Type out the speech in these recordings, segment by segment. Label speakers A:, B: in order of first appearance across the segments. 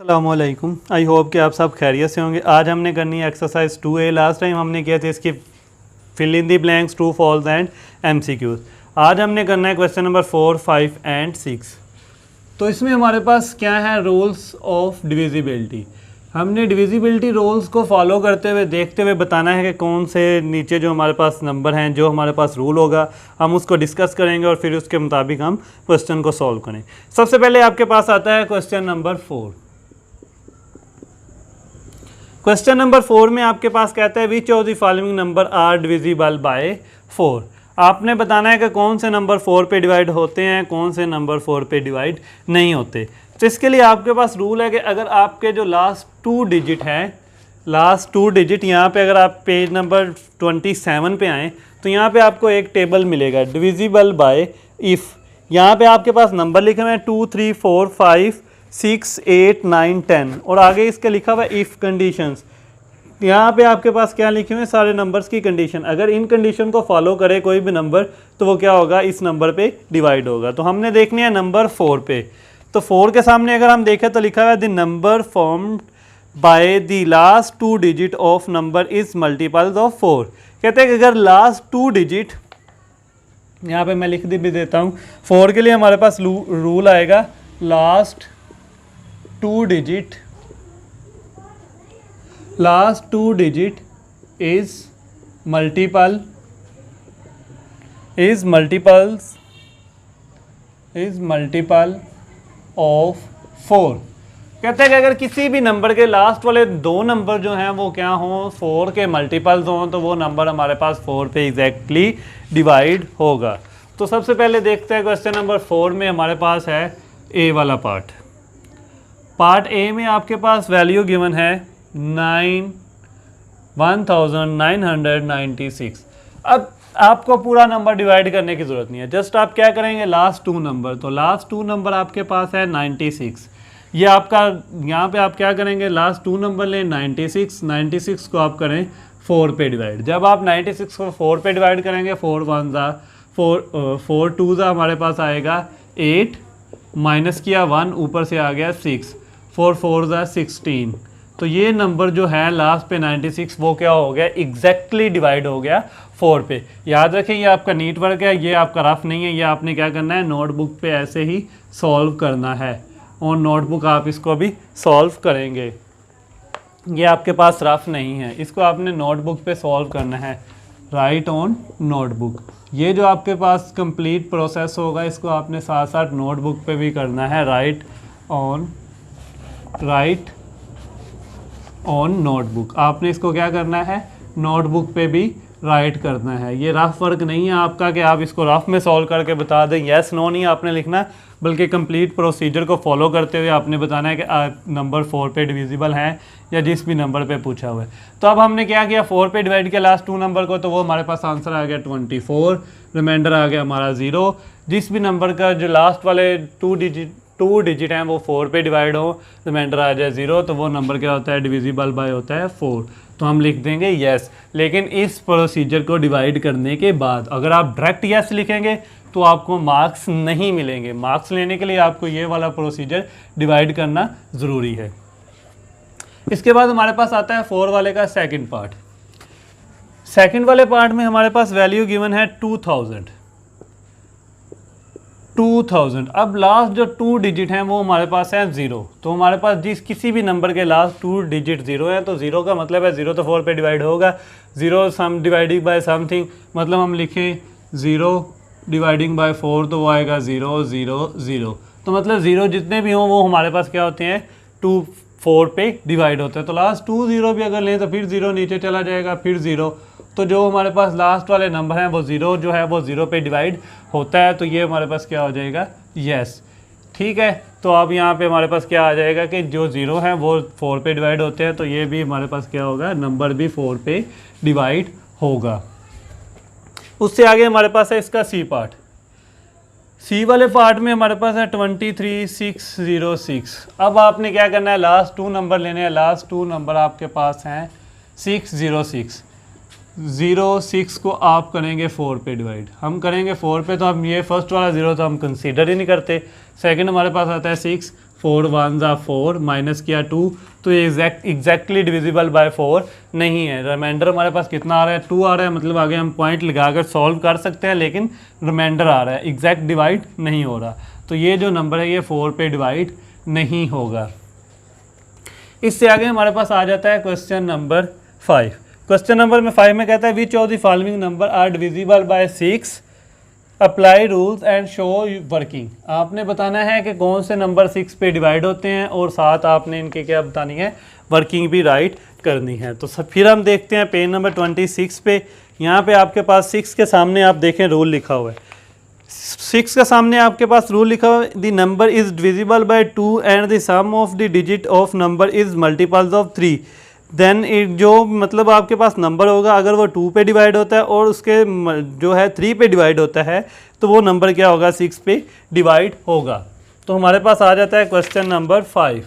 A: अस्सलामुअलैकुम। I hope कि आप सब खैरियत से होंगे। आज हमने करनी है एक्सरसाइज 2A। लास्ट टाइम हमने किया था इसकी fill in the blanks, true false and MCQs। आज हमने करना है क्वेश्चन नंबर 4, 5 एंड 6। तो इसमें हमारे पास क्या है, रूल्स ऑफ डिविजिबिलिटी। हमने डिविजिबिलिटी रूल्स को फॉलो करते हुए देखते हुए बताना है कि कौन से नीचे जो हमारे पास नंबर हैं, जो हमारे पास रूल होगा हम उसको डिस्कस करेंगे और फिर उसके मुताबिक हम क्वेश्चन को सॉल्व करें। सबसे पहले आपके पास आता है क्वेश्चन नंबर 4। क्वेश्चन नंबर 4 में आपके पास कहता है which of the following number are divisible by 4। आपने बताना है कि कौन से नंबर 4 पे डिवाइड होते हैं, कौन से नंबर 4 पे डिवाइड नहीं होते। तो इसके लिए आपके पास रूल है कि अगर आपके जो लास्ट 2 डिजिट हैं, लास्ट 2 डिजिट यहाँ पे अगर आप पेज नंबर 27 पे आएँ तो यहाँ पे आपको एक टेबल मिलेगा डिविजिबल बाय इफ़। यहाँ पे आपके पास नंबर लिखे हुए हैं 2, 3, 4, 5, 6, 8, 9, 10 और आगे इसके लिखा हुआ है इफ़ कंडीशंस। यहाँ पे आपके पास क्या लिखे हुए हैं, सारे नंबर्स की कंडीशन। अगर इन कंडीशन को फॉलो करे कोई भी नंबर तो वो क्या होगा, इस नंबर पे डिवाइड होगा। तो हमने देखनी है नंबर 4 पे। तो 4 के सामने अगर हम देखें तो लिखा हुआ है the number formed by the last 2 digit of number is multiples of 4। कहते हैं कि अगर लास्ट 2 डिजिट, यहाँ पे मैं लिख भी देता हूँ, 4 के लिए हमारे पास रूल आएगा last 2 digit is multiples of 4। कहते हैं कि अगर किसी भी नंबर के लास्ट वाले 2 नंबर जो हैं वो क्या हों, 4 के मल्टीपल्स हों, तो वो नंबर हमारे पास 4 पे एग्जैक्टली डिवाइड होगा। तो सबसे पहले देखते हैं क्वेश्चन नंबर 4 में हमारे पास है ए वाला पार्ट। पार्ट ए में आपके पास वैल्यू गिवन है 1996। अब आपको पूरा नंबर डिवाइड करने की ज़रूरत नहीं है, जस्ट आप क्या करेंगे, लास्ट 2 नंबर। तो लास्ट 2 नंबर आपके पास है 96। ये आपका यहाँ पे आप क्या करेंगे, लास्ट 2 नंबर लें 96 को आप करें 4 पे डिवाइड। जब आप 96 को 4 पे डिवाइड करेंगे, 4 1 ज़ा 4 2 ज़ा हमारे पास आएगा 8, माइनस किया 1, ऊपर से आ गया 6, 4 4 ज़ा 16। तो ये नंबर जो है लास्ट पे 96 वो क्या हो गया, एग्जैक्टली डिवाइड हो गया 4 पे। याद रखें ये आपका नीट वर्क है, ये आपका रफ नहीं है। ये आपने क्या करना है, नोटबुक पे ऐसे ही सॉल्व करना है और नोटबुक आप इसको भी सॉल्व करेंगे। ये आपके पास रफ नहीं है, इसको आपने नोटबुक पे सॉल्व करना है, राइट ऑन नोटबुक। ये जो आपके पास कंप्लीट प्रोसेस होगा इसको आपने साथ साथ नोटबुक पे भी करना है, राइट ऑन नोटबुक। आपने इसको क्या करना है, नोटबुक पे भी राइट करना है। ये रफ वर्क नहीं है आपका कि आप इसको रफ में सॉल्व करके बता दें, यस नो नहीं आपने लिखना, बल्कि कंप्लीट प्रोसीजर को फॉलो करते हुए आपने बताना है कि नंबर 4 पे डिविजिबल है या जिस भी नंबर पे पूछा हुआ है। तो अब हमने क्या किया, 4 पे डिवाइड किया लास्ट 2 नंबर को, तो वो हमारे पास आंसर आ गया 24, रिमाइंडर आ गया हमारा 0। जिस भी नंबर का जो लास्ट वाले 2 डिजिट हैं वो 4 पे डिवाइड हो, रिमाइंडर आ जाए 0, तो वो नंबर क्या होता है, डिविजिबल बाय होता है 4। तो हम लिख देंगे यस। लेकिन इस प्रोसीजर को डिवाइड करने के बाद अगर आप डायरेक्ट यस लिखेंगे तो आपको मार्क्स नहीं मिलेंगे। मार्क्स लेने के लिए आपको ये वाला प्रोसीजर डिवाइड करना ज़रूरी है। इसके बाद हमारे पास आता है 4 वाले का सेकंड पार्ट। सेकंड वाले पार्ट में हमारे पास वैल्यू गिवन है 2000। अब लास्ट जो 2 डिजिट हैं वो हमारे पास है 0। तो हमारे पास जिस किसी भी नंबर के लास्ट 2 डिजिट 0 हैं, तो 0 का मतलब है 0 तो 4 पे डिवाइड होगा। 0 सम डिवाइडिंग बाय समथिंग, मतलब हम लिखें 0 डिवाइडिंग बाय 4 तो वो आएगा 0 0 0। तो मतलब 0 जितने भी हों वो हमारे पास क्या होते हैं, 2 4 पे डिवाइड होते हैं। तो लास्ट 2 0 भी अगर लें तो फिर 0 नीचे चला जाएगा, फिर 0। तो जो हमारे पास लास्ट वाले नंबर हैं वो 0 जो है वो 0 पे डिवाइड होता है। तो ये हमारे पास क्या हो जाएगा, यस। ठीक है, तो अब यहाँ पे हमारे पास क्या आ जाएगा कि जो 0 हैं वो 4 पे डिवाइड होते हैं, तो ये भी हमारे पास क्या होगा, नंबर भी 4 पे डिवाइड होगा। उससे आगे हमारे पास है इसका सी पार्ट। सी वाले पार्ट में हमारे पास है 23606। अब आपने क्या करना है, लास्ट 2 नंबर लेने हैं। लास्ट 2 नंबर आपके पास हैं 606। 06 को आप करेंगे 4 पे डिवाइड। हम करेंगे 4 पे, तो हम ये फर्स्ट वाला 0 तो हम कंसीडर ही नहीं करते। सेकंड हमारे पास आता है 6, 4 1 ज़ा 4 माइनस किया 2, तो ये एग्जैक्टली डिविजिबल बाय 4 नहीं है। रिमाइंडर हमारे पास कितना आ रहा है, 2 आ रहा है, मतलब आगे हम पॉइंट लगाकर सॉल्व कर सकते हैं, लेकिन रिमाइंडर आ रहा है, एग्जैक्ट डिवाइड नहीं हो रहा। तो ये जो नंबर है ये 4 पे डिवाइड नहीं होगा। इससे आगे हमारे पास आ जाता है क्वेश्चन नंबर 5। क्वेश्चन नंबर 5 में कहता है which of the following number are divisible by 6, apply rules and show working. आपने बताना है कि कौन से नंबर 6 पे डिवाइड होते हैं और साथ आपने इनके क्या बतानी है, वर्किंग भी राइट करनी है। तो फिर हम देखते हैं पेज नंबर 26 पे। यहाँ पे आपके पास 6 के सामने आप देखें रूल लिखा हुआ है। 6 के सामने आपके पास रूल लिखा हुआ है, the number is divisible by 2 and the sum of the digit of number is multiples of 3। Then जो मतलब आपके पास नंबर होगा अगर वो 2 पे डिवाइड होता है और उसके जो है 3 पे डिवाइड होता है तो वो नंबर क्या होगा, 6 पे डिवाइड होगा। तो हमारे पास आ जाता है क्वेश्चन नंबर 5।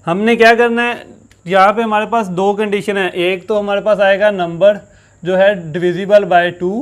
A: हमने क्या करना है, यहाँ पे हमारे पास 2 कंडीशन है। एक तो हमारे पास आएगा नंबर जो है divisible by 2,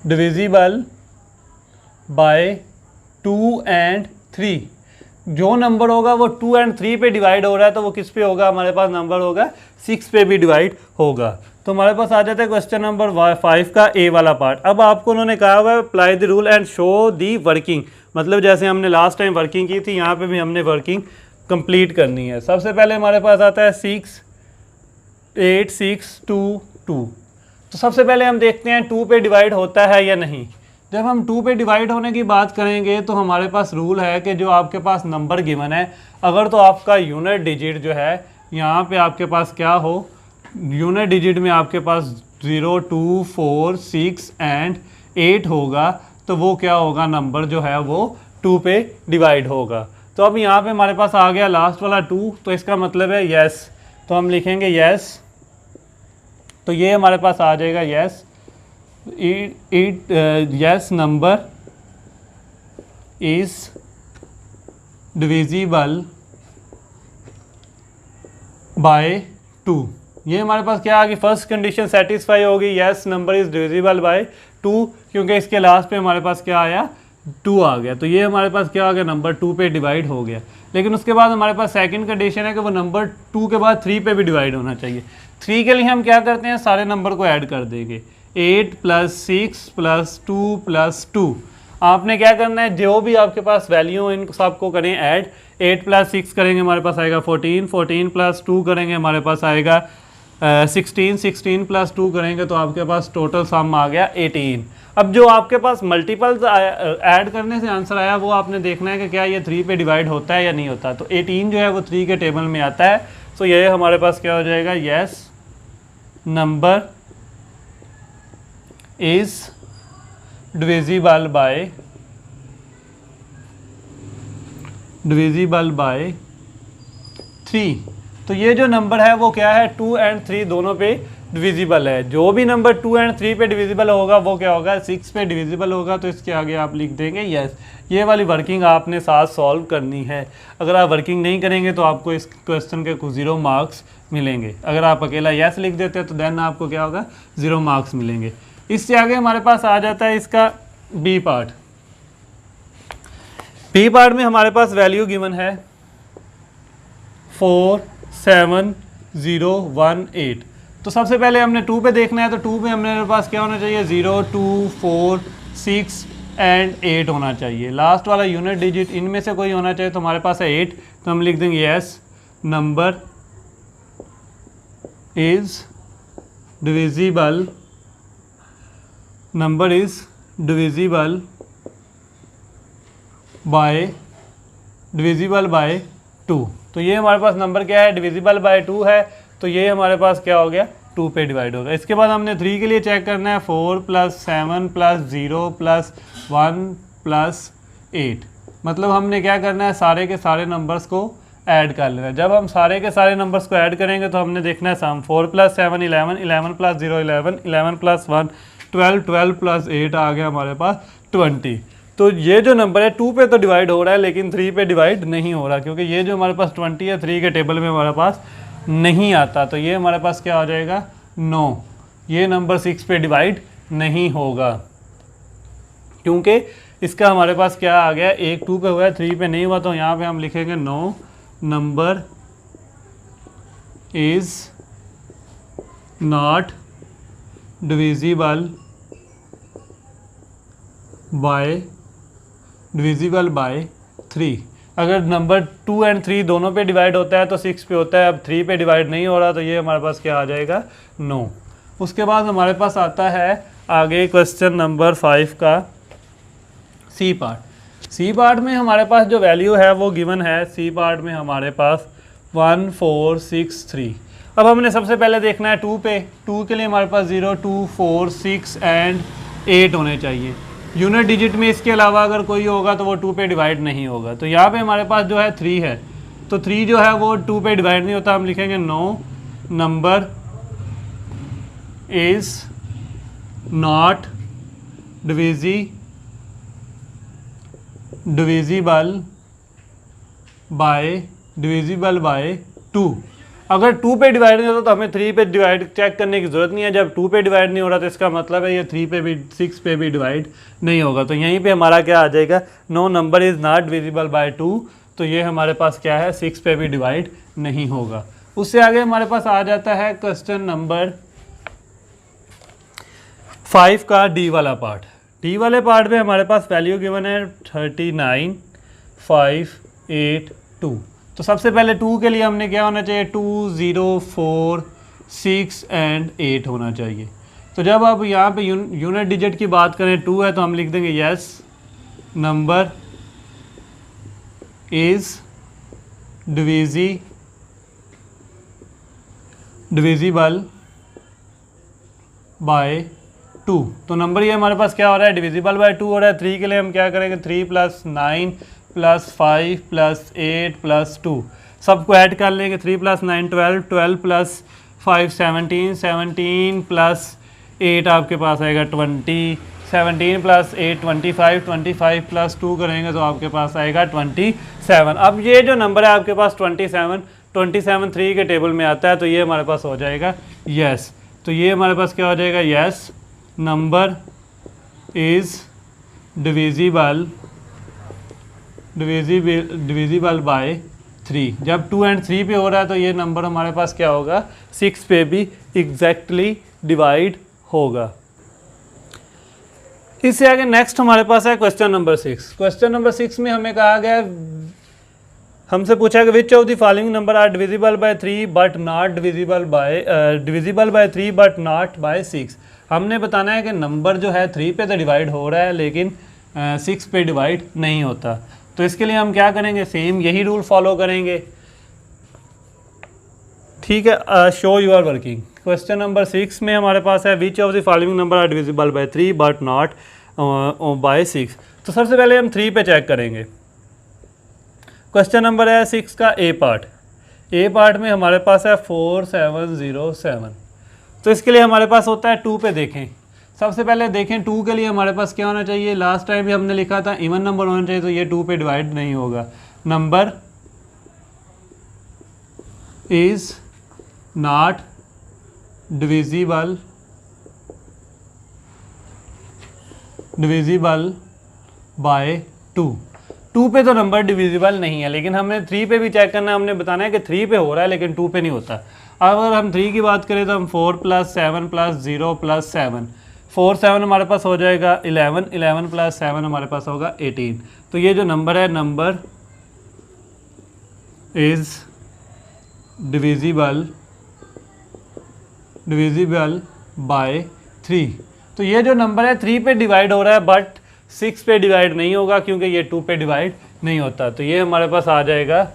A: divisible by 2 and 3। जो नंबर होगा वो 2 एंड 3 पे डिवाइड हो रहा है तो वो किस पे होगा, हमारे पास नंबर होगा 6 पे भी डिवाइड होगा। तो हमारे पास आ जाता है क्वेश्चन नंबर 5 का ए वाला पार्ट। अब आपको उन्होंने कहा हुआ है apply the rule and show the working, मतलब जैसे हमने लास्ट टाइम वर्किंग की थी यहाँ पे भी हमने वर्किंग कंप्लीट करनी है। सबसे पहले हमारे पास आता है 6 8 6 2 2। तो सबसे पहले हम देखते हैं 2 पे डिवाइड होता है या नहीं। जब हम 2 पे डिवाइड होने की बात करेंगे तो हमारे पास रूल है कि जो आपके पास नंबर गिवन है अगर तो आपका यूनिट डिजिट जो है यहाँ पे आपके पास क्या हो, यूनिट डिजिट में आपके पास 0 2 4 6 एंड 8 होगा तो वो क्या होगा, नंबर जो है वो 2 पे डिवाइड होगा। तो अब यहाँ पे हमारे पास आ गया लास्ट वाला 2, तो इसका मतलब है यस। तो हम लिखेंगे यस, तो ये हमारे पास आ जाएगा yes. yes number is divisible by 2। ये हमारे पास क्या आ गई, फर्स्ट कंडीशन सेटिस्फाई होगी, yes number is divisible by 2, क्योंकि इसके लास्ट पे हमारे पास क्या आया 2 आ गया। तो ये हमारे पास क्या आ गया, नंबर 2 पे डिवाइड हो गया। लेकिन उसके बाद हमारे पास सेकंड कंडीशन है कि वो नंबर 2 के बाद 3 पे भी डिवाइड होना चाहिए। 3 के लिए हम क्या करते हैं, सारे नंबर को ऐड कर देंगे, 8 + 6 + 2 + 2। आपने क्या करना है, जो भी आपके पास वैल्यू इन सबको करें ऐड। 8 + 6 करेंगे हमारे पास आएगा 14, 14 + 2 करेंगे हमारे पास आएगा 16, 16 + 2 करेंगे तो आपके पास टोटल सम आ गया 18। अब जो आपके पास मल्टीपल्स ऐड करने से आंसर आया वो आपने देखना है कि क्या ये 3 पे डिवाइड होता है या नहीं होता। तो 18 जो है वो 3 के टेबल में आता है। तो ये हमारे पास क्या हो जाएगा, yes number is divisible by 3। तो ये जो नंबर है वो क्या है, 2 एंड 3 दोनों पे डिविजिबल है। जो भी नंबर 2 एंड 3 पे डिविजिबल होगा वो क्या होगा, 6 पे डिविजिबल होगा। तो इसके आगे आप लिख देंगे यस। ये वाली वर्किंग आपने साथ सॉल्व करनी है। अगर आप वर्किंग नहीं करेंगे तो आपको इस क्वेश्चन के कुछ 0 मार्क्स मिलेंगे। अगर आप अकेला यस लिख देते हैं तो देन आपको क्या होगा, 0 मार्क्स मिलेंगे। इससे आगे हमारे पास आ जाता है इसका बी पार्ट। बी पार्ट में हमारे पास वैल्यू गिवन है 4 7 0 1 8। तो सबसे पहले हमने 2 पे देखना है, तो 2 पे हमारे पास क्या होना चाहिए, 0 2 4 6 एंड 8 होना चाहिए। लास्ट वाला यूनिट डिजिट इनमें से कोई होना चाहिए, तो हमारे पास है 8। तो हम लिख देंगे yes number is divisible, number is divisible by 2। तो ये हमारे पास नंबर क्या है, डिविजिबल बाय 2 है। तो ये हमारे पास क्या हो गया, 2 पे डिवाइड होगा। इसके बाद हमने 3 के लिए चेक करना है, 4 + 7 + 0 + 1 + 8। मतलब हमने क्या करना है, सारे के सारे नंबर्स को ऐड कर लेना है। जब हम सारे के सारे नंबर्स को ऐड करेंगे तो हमने देखना है सम। 4 + 7 11, 11 + 0 11, 11 + 1 12, 12 + 8 आ गया हमारे पास 20। तो ये जो नंबर है 2 पे तो डिवाइड हो रहा है लेकिन 3 पे डिवाइड नहीं हो रहा, क्योंकि ये जो हमारे पास 20 है 3 के टेबल में हमारे पास नहीं आता। तो ये हमारे पास क्या हो जाएगा, 9। ये नंबर 6 पे डिवाइड नहीं होगा, क्योंकि इसका हमारे पास क्या आ गया, एक 2 पे हुआ है, 3 पे नहीं हुआ, तो यहाँ पे हम लिखेंगे no number is not divisible by 3। अगर नंबर 2 एंड 3 दोनों पे डिवाइड होता है तो 6 पे होता है, अब 3 पे डिवाइड नहीं हो रहा, तो ये हमारे पास क्या आ जाएगा, नो। उसके बाद हमारे पास आता है आगे क्वेश्चन नंबर 5 का सी पार्ट। सी पार्ट में हमारे पास जो वैल्यू है वो गिवन है। सी पार्ट में हमारे पास 1 4 6 3। अब हमने सबसे पहले देखना है 2 पे। 2 के लिए हमारे पास 0 2 4 6 एंड 8 होने चाहिए। यूनिट डिजिट में इसके अलावा अगर कोई होगा तो वो 2 पे डिवाइड नहीं होगा। तो यहाँ पे हमारे पास जो है 3 है, तो 3 जो है वो 2 पे डिवाइड नहीं होता। हम लिखेंगे no number is not divisible by 2। अगर 2 पे डिवाइड नहीं होता तो हमें 3 पे डिवाइड चेक करने की ज़रूरत नहीं है। जब 2 पे डिवाइड नहीं हो रहा तो इसका मतलब है ये 3 पे भी 6 पे भी डिवाइड नहीं होगा। तो यहीं पे हमारा क्या आ जाएगा, no number is not divisible by 2। तो ये हमारे पास क्या है, 6 पे भी डिवाइड नहीं होगा। उससे आगे हमारे पास आ जाता है क्वेश्चन नंबर 5 का डी वाला पार्ट। डी वाले पार्ट में हमारे पास वैल्यू गिवन है 39 5 8 2। तो सबसे पहले 2 के लिए हमने क्या होना चाहिए, 2 0 4 6 एंड 8 होना चाहिए। तो जब आप यहाँ पे यूनिट डिजिट की बात करें 2 है तो हम लिख देंगे yes number is divisible by 2। तो नंबर ये हमारे पास क्या हो रहा है, डिविजिबल बाय 2 हो रहा है। 3 के लिए हम क्या करेंगे, 3 + 9 + 5 + 8 + 2 सबको ऐड कर लेंगे। 3 + 9 12 12 + 5 17 17 + 8 आपके पास आएगा 20 17 + 8 25 25 + 2 करेंगे तो आपके पास आएगा 27। अब ये जो नंबर है आपके पास 27 3 के टेबल में आता है, तो ये हमारे पास हो जाएगा यस। तो ये हमारे पास क्या हो जाएगा, yes number is divisible by 3। जब 2 एंड 3 पे हो रहा है तो ये नंबर हमारे पास क्या होगा, 6 पे भी एग्जैक्टली डिवाइड होगा। इससे आगे नेक्स्ट हमारे पास है क्वेश्चन नंबर 6। क्वेश्चन नंबर 6 में हमें कहा गया, हमसे पूछा है कि which of the following number are divisible by 3 but not divisible by 3 but not by 6। हमने बताना है कि नंबर जो है 3 पे तो डिवाइड हो रहा है लेकिन 6 पे डिवाइड नहीं होता। तो इसके लिए हम क्या करेंगे, सेम यही रूल फॉलो करेंगे। ठीक है, show you are working. Question number 6 में हमारे पास है which of the following number are divisible by 3 but not by 6। तो सबसे पहले हम 3 पे चेक करेंगे। क्वेश्चन नंबर है 6 का ए पार्ट। ए पार्ट में हमारे पास है 4707। तो इसके लिए हमारे पास होता है 2 पे देखें। सबसे पहले देखें 2 के लिए हमारे पास क्या होना चाहिए, लास्ट टाइम भी हमने लिखा था इवन नंबर होना चाहिए, तो ये 2 पे डिवाइड नहीं होगा। Number is not divisible by 2। 2 पे तो नंबर डिविजिबल नहीं है, लेकिन हमें 3 पे भी चेक करना है। हमने बताना है कि 3 पे हो रहा है लेकिन 2 पे नहीं होता। अगर हम 3 की बात करें तो हम 4 + 7 + 0 + 7 4 7 हमारे पास हो जाएगा 11 11 + 7 हमारे पास होगा 18। तो ये जो नंबर है, नंबर इज डिविजिबल बाय 3। तो ये जो नंबर है 3 पे डिवाइड हो रहा है बट 6 पे डिवाइड नहीं होगा क्योंकि ये 2 पे डिवाइड नहीं होता। तो ये हमारे पास आ जाएगा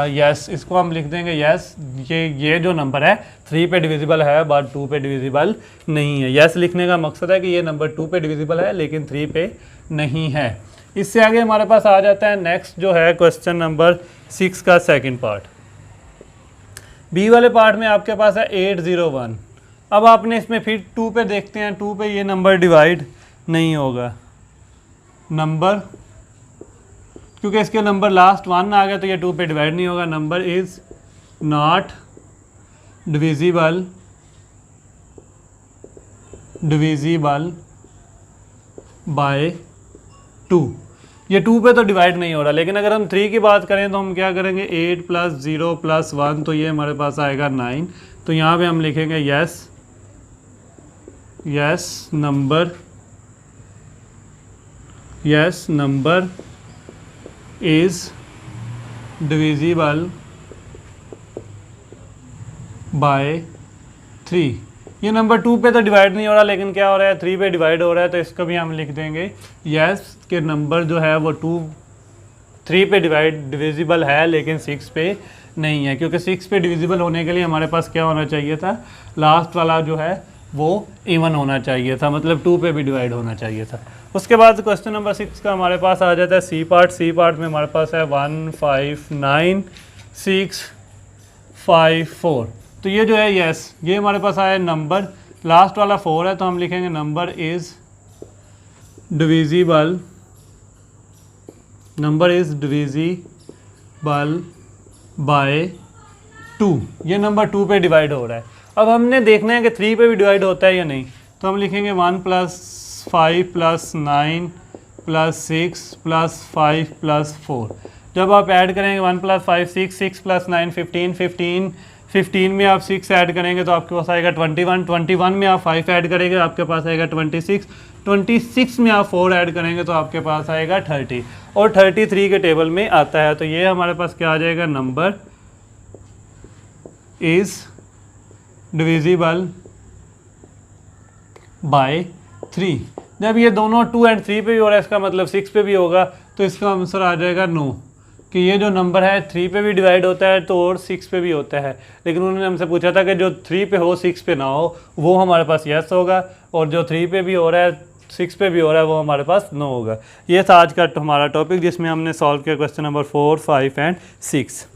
A: यस। इसको हम लिख देंगे यस। ये जो नंबर है 3 पे डिविजिबल है बट 2 पे डिविजिबल नहीं है। यस लिखने का मकसद है कि ये नंबर 2 पे डिविजिबल है लेकिन 3 पे नहीं है। इससे आगे हमारे पास आ जाता है नेक्स्ट जो है क्वेश्चन नंबर 6 का सेकंड पार्ट। बी वाले पार्ट में आपके पास है 801। अब आपने इसमें फिर 2 पे देखते हैं। 2 पे ये नंबर डिवाइड नहीं होगा। नंबर, क्योंकि इसके नंबर लास्ट 1 आ गया तो ये 2 पे डिवाइड नहीं होगा। Number is not divisible by 2, ये 2 पे तो डिवाइड नहीं हो रहा, लेकिन अगर हम 3 की बात करें तो हम क्या करेंगे 8 + 0 + 1, तो ये हमारे पास आएगा 9। तो यहाँ पे हम लिखेंगे yes number is divisible by 3। ये नंबर 2 पे तो डिवाइड नहीं हो रहा, लेकिन क्या हो रहा है 3 पे डिवाइड हो रहा है, तो इसको भी हम लिख देंगे यस के नंबर जो है वो 3 पे डिविजिबल है, लेकिन 6 पे नहीं है, क्योंकि 6 पे डिविजिबल होने के लिए हमारे पास क्या होना चाहिए था, लास्ट वाला जो है वो इवन होना चाहिए था, मतलब 2 पे भी डिवाइड होना चाहिए था। उसके बाद क्वेश्चन नंबर 6 का हमारे पास आ जाता है सी पार्ट में हमारे पास है 1 5 9 6 5 4। तो ये जो है ये हमारे पास आया नंबर, लास्ट वाला 4 है, तो हम लिखेंगे नंबर इज डिविजिबल बाय 2। ये नंबर 2 पे डिवाइड हो रहा है। अब हमने देखना है कि 3 पे भी डिवाइड होता है या नहीं, तो हम लिखेंगे 1 + 5 + 9 + 6 + 5 + 4। जब आप ऐड करेंगे 1 + 5 6, 6 + 9 15, 15 में आप 6 ऐड करेंगे तो आपके पास आएगा 21, 21 में आप 5 ऐड करेंगे आपके पास आएगा 26, 26 में आप 4 ऐड करेंगे तो आपके पास आएगा 30, और 33 के टेबल में आता है। तो ये हमारे पास क्या आ जाएगा, नंबर इज डिविजिबल बाय 3। जब ये दोनों 2 और 3 पे भी हो रहा है, इसका मतलब 6 पे भी होगा, तो इसका आंसर आ जाएगा नो, कि ये जो नंबर है 3 पे भी डिवाइड होता है तो और 6 पे भी होता है, लेकिन उन्होंने हमसे पूछा था कि जो 3 पे हो 6 पे ना हो, वो हमारे पास यस होगा, और जो 3 पे भी हो रहा है 6 पे भी हो रहा है वो हमारे पास नो होगा। ये था आज का हमारा टॉपिक, जिसमें हमने सॉल्व किया क्वेश्चन नंबर 4, 5 एंड 6।